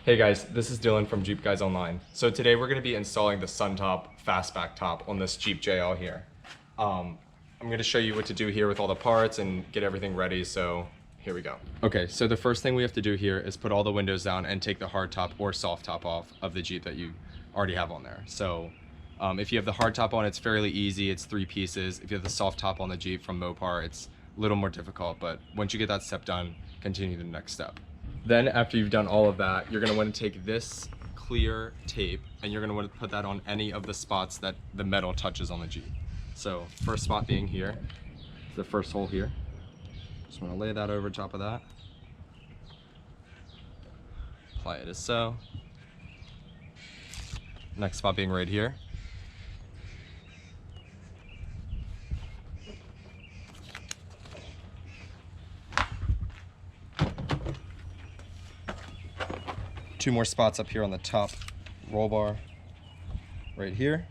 Hey guys, this is Dylan from Jeep Guys Online. So today we're going to be installing the SunTop Fastback top on this Jeep JL here. I'm going to show you what to do here with all the parts and get everything ready, so here we go. Okay, so the first thing we have to do here is put all the windows down and take the hard top or soft top off of the Jeep that you already have on there. So if you have the hard top on, it's fairly easy, it's 3 pieces. If you have the soft top on the Jeep from Mopar, it's a little more difficult, but once you get that step done, continue the next step. Then after you've done all of that, you're gonna want to take this clear tape and you're gonna want to put that on any of the spots that the metal touches on the Jeep. So first spot being here, the first hole here. Just wanna lay that over top of that. Apply it as so. Next spot being right here. Two more spots up here on the top roll bar, right here.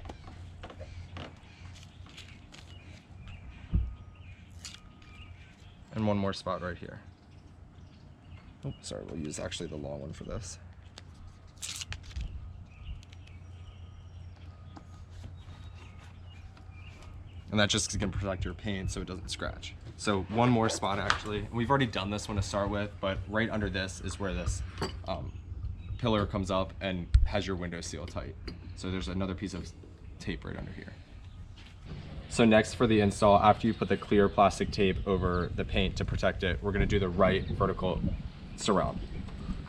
And one more spot right here. Oh, sorry, we'll use actually the long one for this. And that just can protect your paint so it doesn't scratch. So one more spot actually. We've already done this one to start with, but right under this is where this pillar comes up and has your window seal tight. So there's another piece of tape right under here. So next for the install, after you put the clear plastic tape over the paint to protect it, we're gonna do the right vertical surround.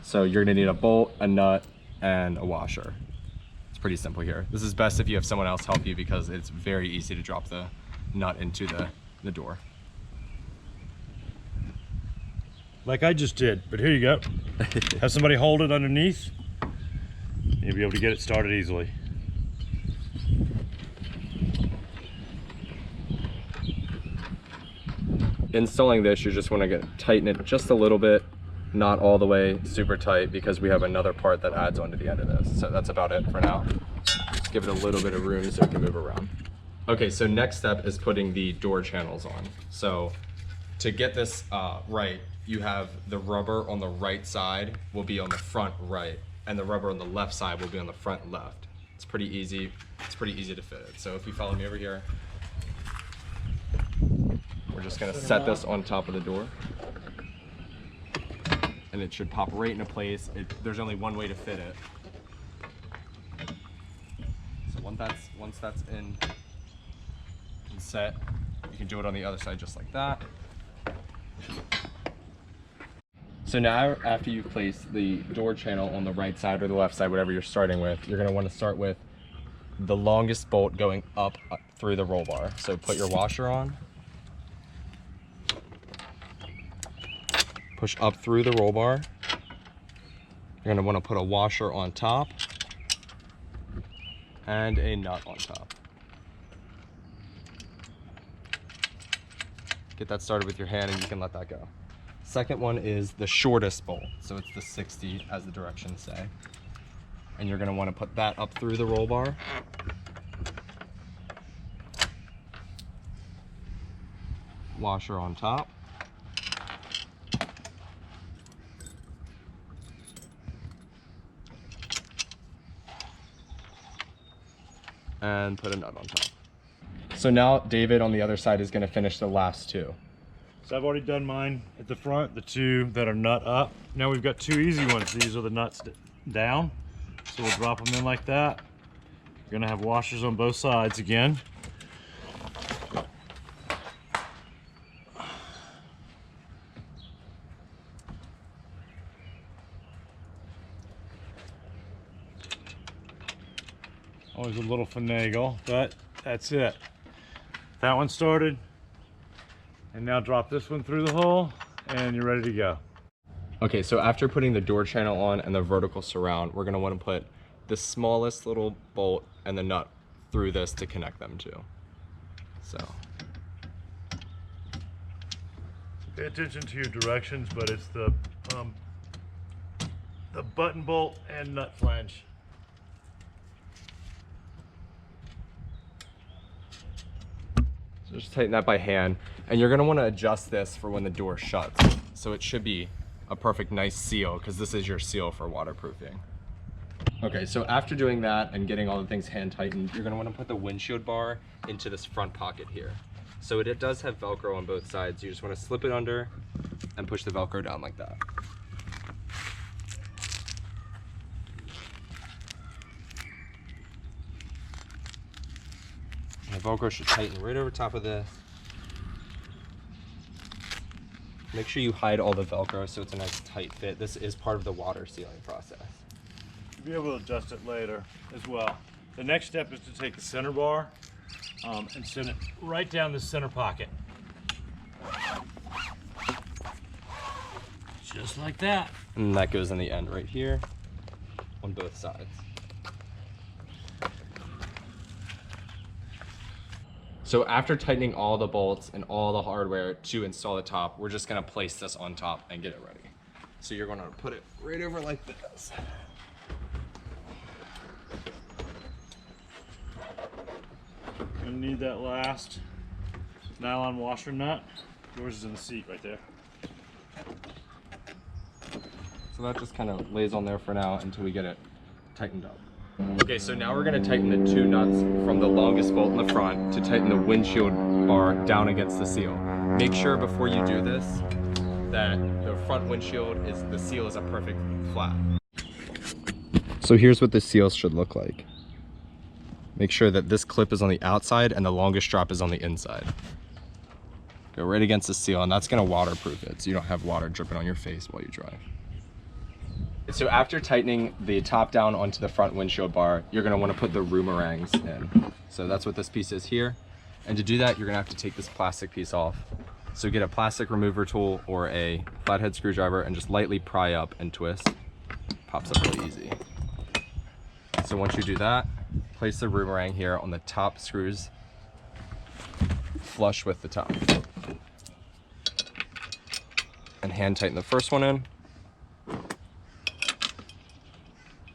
So you're gonna need a bolt, a nut, and a washer. It's pretty simple here. This is best if you have someone else help you because it's very easy to drop the nut into the door. Like I just did, but here you go. Have somebody hold it underneath. You'll be able to get it started easily. Installing this, you just want to tighten it just a little bit, not all the way super tight because we have another part that adds onto the end of this. So that's about it for now. Just give it a little bit of room so it can move around. Okay, so next step is putting the door channels on. So to get this right, you have the rubber on the right side will be on the front right, and the rubber on the left side will be on the front left. It's pretty easy. It's pretty easy to fit it. So if you follow me over here, we're just gonna set this on top of the door, and it should pop right into place. There's only one way to fit it. So once that's in and set, you can do it on the other side just like that. So now after you've placed the door channel on the right side or the left side, whatever you're starting with, you're going to want to start with the longest bolt going up through the roll bar. So put your washer on, push up through the roll bar. You're going to want to put a washer on top and a nut on top. Get that started with your hand and you can let that go. Second one is the shortest bolt, so it's the 60 as the directions say. And you're going to want to put that up through the roll bar. Washer on top. And put a nut on top. So now David on the other side is going to finish the last two. So I've already done mine at the front, the two that are nut up. Now we've got two easy ones. These are the nuts down. So we'll drop them in like that. You're gonna have washers on both sides again. Always a little finagle, but that's it. That one started. And now drop this one through the hole and you're ready to go. Okay, so after putting the door channel on and the vertical surround, we're gonna wanna put the smallest little bolt and the nut through this to connect them to. So. Pay attention to your directions, but it's the button bolt and nut flange. So just tighten that by hand. And you're gonna wanna adjust this for when the door shuts. So it should be a perfect nice seal, because this is your seal for waterproofing. Okay, so after doing that and getting all the things hand tightened, you're gonna wanna put the windshield bar into this front pocket here. So it does have Velcro on both sides. You just wanna slip it under and push the Velcro down like that. The Velcro should tighten right over top of this. Make sure you hide all the Velcro so it's a nice tight fit. This is part of the water sealing process. You'll be able to adjust it later as well. The next step is to take the center bar and send it right down the center pocket. Just like that. And that goes in the end right here on both sides. So after tightening all the bolts and all the hardware to install the top, we're just gonna place this on top and get it ready. So you're gonna put it right over like this. You'll need that last nylon washer nut. Yours is in the seat right there. So that just kind of lays on there for now until we get it tightened up. Okay, so now we're gonna tighten the two nuts from the longest bolt in the front to tighten the windshield bar down against the seal. Make sure before you do this that the front windshield the seal is a perfect flat. So here's what the seal should look like. Make sure that this clip is on the outside and the longest strap is on the inside. Go right against the seal, and that's gonna waterproof it so you don't have water dripping on your face while you drive. So after tightening the top down onto the front windshield bar, you're gonna wanna put the Roomerangs in. So that's what this piece is here. And to do that, you're gonna have to take this plastic piece off. So get a plastic remover tool or a flathead screwdriver and just lightly pry up and twist. Pops up really easy. So once you do that, place the Roomerang here on the top screws, flush with the top. And hand tighten the first one in.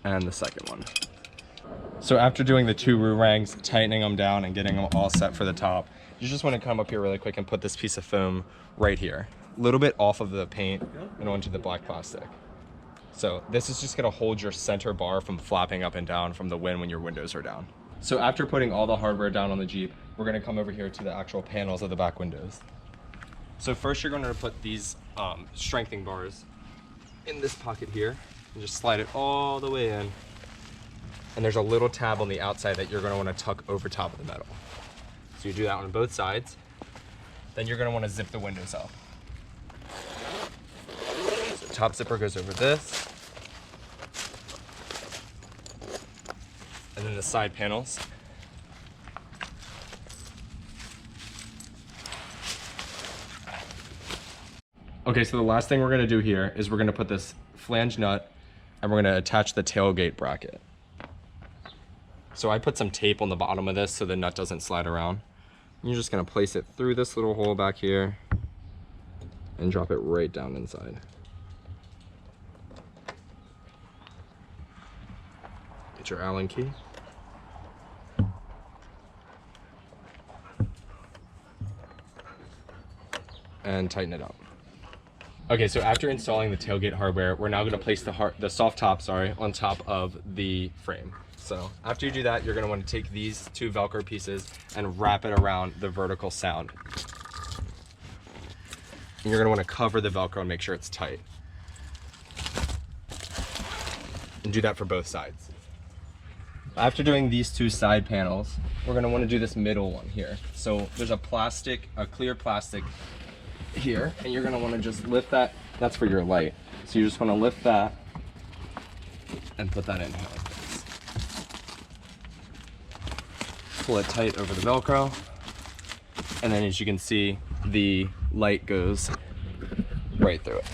And the second one. So after doing the two Roomerangs, tightening them down and getting them all set for the top, you just want to come up here really quick and put this piece of foam right here, a little bit off of the paint and onto the black plastic. So this is just gonna hold your center bar from flapping up and down from the wind when your windows are down. So after putting all the hardware down on the Jeep, we're gonna come over here to the actual panels of the back windows. So first you're gonna put these strengthening bars in this pocket here and just slide it all the way in. And there's a little tab on the outside that you're gonna wanna tuck over top of the metal. So you do that on both sides. Then you're gonna wanna zip the windows up. So top zipper goes over this. And then the side panels. Okay, so the last thing we're gonna do here is we're gonna put this flange nut and we're gonna attach the tailgate bracket. So I put some tape on the bottom of this so the nut doesn't slide around. You're just gonna place it through this little hole back here and drop it right down inside. Get your Allen key. And tighten it up. Okay, so after installing the tailgate hardware, we're now gonna place the soft top, on top of the frame. So after you do that, you're gonna wanna take these two Velcro pieces and wrap it around the vertical sound. And you're gonna wanna cover the Velcro and make sure it's tight. And do that for both sides. After doing these two side panels, we're gonna wanna do this middle one here. So there's a clear plastic here, and you're gonna wanna just lift that. That's for your light. So you just wanna lift that and put that in here like this. Pull it tight over the Velcro. And then as you can see, the light goes right through it.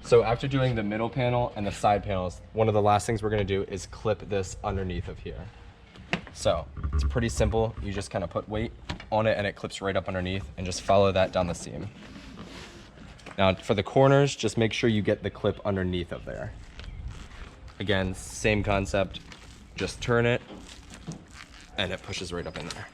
So after doing the middle panel and the side panels, one of the last things we're gonna do is clip this underneath of here. So it's pretty simple. You just kind of put weight on it and it clips right up underneath, and just follow that down the seam. Now for the corners, just make sure you get the clip underneath of there. Again, same concept, just turn it and it pushes right up in there.